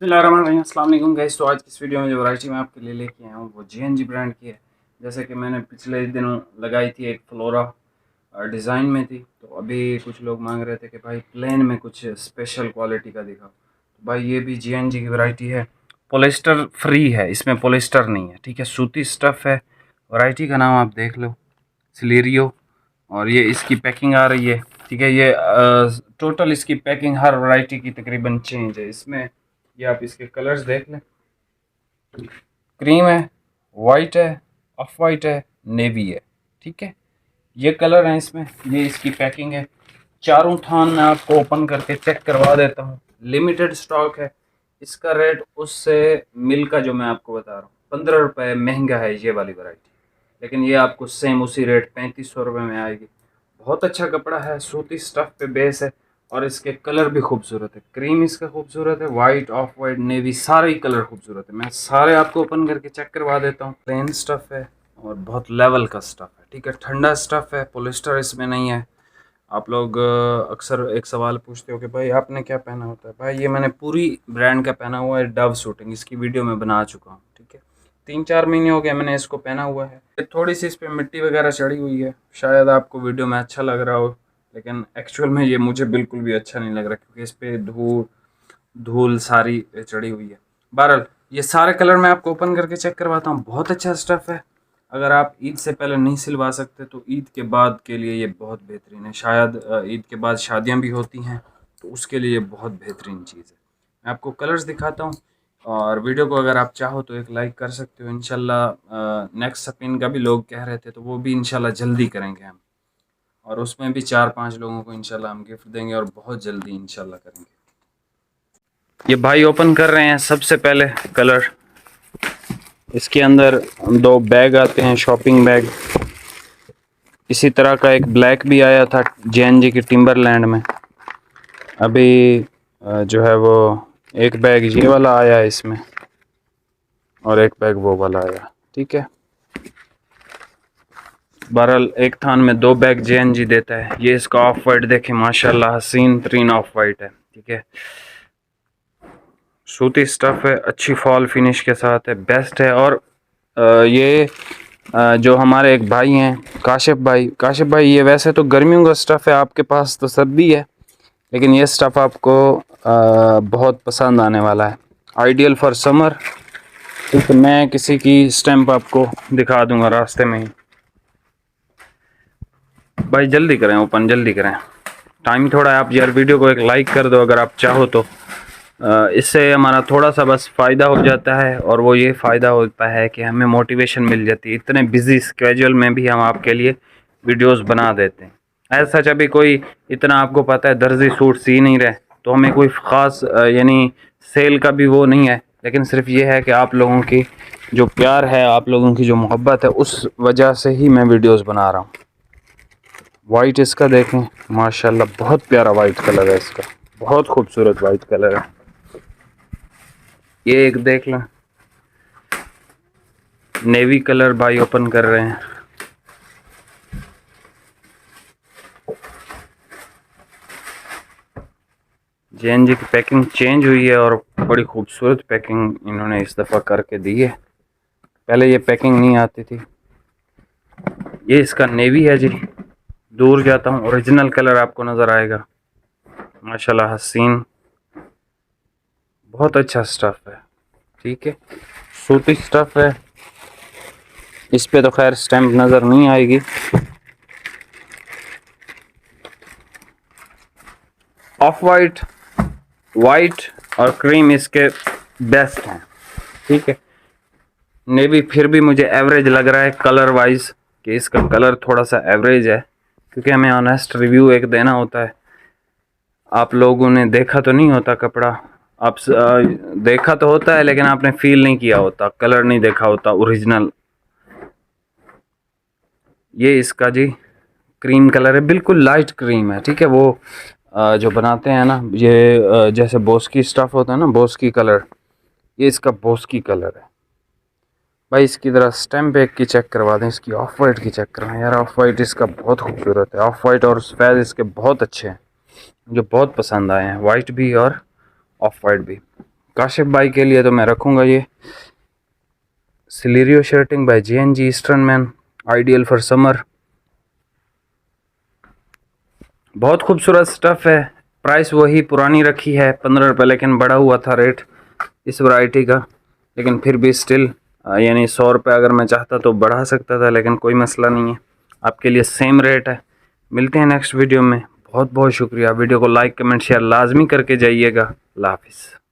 अस्सलाम वालेकुम गाइस। तो आज की इस वीडियो में जो वैरायटी मैं आपके लिए लेके आया हूँ वो जीएनजी ब्रांड की है। जैसे कि मैंने पिछले दिनों लगाई थी, एक फ्लोरा डिज़ाइन में थी, तो अभी कुछ लोग मांग रहे थे कि भाई प्लेन में कुछ स्पेशल क्वालिटी का दिखाओ। तो भाई ये भी जीएनजी की वैरायटी है, पॉलिस्टर फ्री है, इसमें पॉलिस्टर नहीं है, ठीक है, सूती स्टफ़ है। वैरायटी का नाम आप देख लो, सिलेरियो। और ये इसकी पैकिंग आ रही है, ठीक है। ये टोटल इसकी पैकिंग हर वैरायटी की तकरीबन चेंज है इसमें। ये आप इसके कलर्स देख लें, क्रीम है, वाइट है, ऑफ वाइट है, नेवी है, ठीक है। ये कलर हैं इसमें, ये इसकी पैकिंग है। चारों थान मैं आपको ओपन करके चेक करवा देता हूँ। लिमिटेड स्टॉक है, इसका रेट उससे मिल का जो मैं आपको बता रहा हूँ 15 रुपये महंगा है ये वाली वैरायटी, लेकिन ये आपको सेम उसी रेट 3500 रुपये में आएगी। बहुत अच्छा कपड़ा है, सूती स्टफ़ पे बेस है, और इसके कलर भी खूबसूरत है। क्रीम इसका खूबसूरत है, वाइट, ऑफ वाइट, नेवी, सारे ही कलर खूबसूरत है। मैं सारे आपको ओपन करके चेक करवा देता हूँ। प्लेन स्टफ़ है और बहुत लेवल का स्टफ़ है, ठीक है। ठंडा स्टफ़ है, पॉलिस्टर इसमें नहीं है। आप लोग अक्सर एक सवाल पूछते हो कि भाई आपने क्या पहना होता है। भाई ये मैंने पूरी ब्रांड का पहना हुआ है, डव शूटिंग, इसकी वीडियो मैं बना चुका हूँ, ठीक है। 3-4 महीने हो गए मैंने इसको पहना हुआ है। थोड़ी सी इस पर मिट्टी वगैरह चढ़ी हुई है, शायद आपको वीडियो में अच्छा लग रहा हो, लेकिन एक्चुअल में ये मुझे बिल्कुल भी अच्छा नहीं लग रहा, क्योंकि इस पर धूल धूल सारी चढ़ी हुई है। बहरहाल ये सारे कलर मैं आपको ओपन करके चेक करवाता हूँ। बहुत अच्छा स्टफ़ है। अगर आप ईद से पहले नहीं सिलवा सकते तो ईद के बाद के लिए ये बहुत बेहतरीन है। शायद ईद के बाद शादियाँ भी होती हैं, तो उसके लिए ये बहुत बेहतरीन चीज़ है। मैं आपको कलर्स दिखाता हूँ, और वीडियो को अगर आप चाहो तो एक लाइक कर सकते हो। इंशाल्लाह नेक्स्ट स्पिन का भी लोग कह रहे थे, तो वो भी इंशाल्लाह जल्दी करेंगे हम, और उसमें भी 4-5 लोगों को इंशाल्लाह हम गिफ्ट देंगे, और बहुत जल्दी इंशाल्लाह करेंगे। ये भाई ओपन कर रहे हैं सबसे पहले कलर। इसके अंदर 2 बैग आते हैं, शॉपिंग बैग। इसी तरह का एक ब्लैक भी आया था जेएनजी की टिम्बरलैंड में। अभी जो है वो एक बैग ये वाला आया है इसमें, और एक बैग वो वाला आया, ठीक है। बहरहाल एक थान में 2 बैग जेएनजी देता है। ये इसका ऑफ वाइट देखें, माशाल्लाह हसीन तरीन ऑफ वाइट है, ठीक है। सूती स्टफ़ है, अच्छी फॉल फिनिश के साथ है, बेस्ट है। और ये जो हमारे एक भाई हैं काशिफ भाई, ये वैसे तो गर्मियों का स्टफ़ है, आपके पास तो सर्दी है, लेकिन ये स्टफ़ आपको बहुत पसंद आने वाला है। Ideal for summer. ठीक है, मैं किसी की स्टैंप आपको दिखा दूंगा रास्ते में ही। भाई जल्दी करें, ओपन जल्दी करें, टाइम थोड़ा है। आप यार वीडियो को एक लाइक कर दो अगर आप चाहो तो। इससे हमारा थोड़ा सा बस फ़ायदा हो जाता है, और वो ये फ़ायदा होता है कि हमें मोटिवेशन मिल जाती है। इतने बिजी स्केड्यूल में भी हम आपके लिए वीडियोस बना देते हैं। ऐसा सच अभी कोई इतना आपको पता है दर्जी सूट सी नहीं रहे, तो हमें कोई ख़ास यानी सेल का भी वो नहीं है, लेकिन सिर्फ ये है कि आप लोगों की जो प्यार है, आप लोगों की जो मोहब्बत है, उस वजह से ही मैं वीडियोस बना रहा हूँ। वाइट इसका देखें, माशाल्लाह बहुत प्यारा वाइट कलर है इसका, बहुत खूबसूरत वाइट कलर है। ये एक देख लें, नेवी कलर भाई ओपन कर रहे हैं। जेएनजी की पैकिंग चेंज हुई है, और बड़ी खूबसूरत पैकिंग इन्होंने इस दफ़ा करके दी है। पहले ये पैकिंग नहीं आती थी। ये इसका नेवी है जी। दूर जाता हूँ, ओरिजिनल कलर आपको नज़र आएगा, माशाल्लाह हसीन, बहुत अच्छा स्टफ़ है, ठीक है। सूती स्टफ़ है, इस पे तो खैर स्टैम्प नज़र नहीं आएगी। ऑफ वाइट, वाइट और क्रीम इसके बेस्ट हैं, ठीक है। नेवी फिर भी मुझे एवरेज लग रहा है कलर वाइज, कि इसका कलर थोड़ा सा एवरेज है, क्योंकि हमें ऑनेस्ट रिव्यू एक देना होता है। आप लोगों ने देखा तो नहीं होता कपड़ा, आप देखा तो होता है, लेकिन आपने फील नहीं किया होता, कलर नहीं देखा होता ओरिजिनल। ये इसका जी क्रीम कलर है, बिल्कुल लाइट क्रीम है, ठीक है। वो जो बनाते हैं ना ये जैसे बोस्की स्टफ़ होता है ना, बोस्की कलर, ये इसका बोस्की कलर है। भाई इसकी तरह स्टैम्प एक की चेक करवा दें, इसकी ऑफ वाइट की चेक करवाएं यार। ऑफ वाइट इसका बहुत खूबसूरत है, ऑफ वाइट और सफ़ेद इसके बहुत अच्छे हैं, मुझे बहुत पसंद आए हैं, वाइट भी और ऑफ वाइट भी। काशिफ भाई के लिए तो मैं रखूँगा ये सिलेरियो shirting by JNG Eastern Man, ideal for summer. बहुत खूबसूरत स्टफ़ है। प्राइस वही पुरानी रखी है 15 रुपये, लेकिन बढ़ा हुआ था रेट इस वैरायटी का, लेकिन फिर भी स्टिल यानी 100 रुपये अगर मैं चाहता तो बढ़ा सकता था, लेकिन कोई मसला नहीं है, आपके लिए सेम रेट है। मिलते हैं नेक्स्ट वीडियो में। बहुत बहुत शुक्रिया। वीडियो को लाइक कमेंट शेयर लाजमी करके जाइएगा। अल्लाह हाफिज़।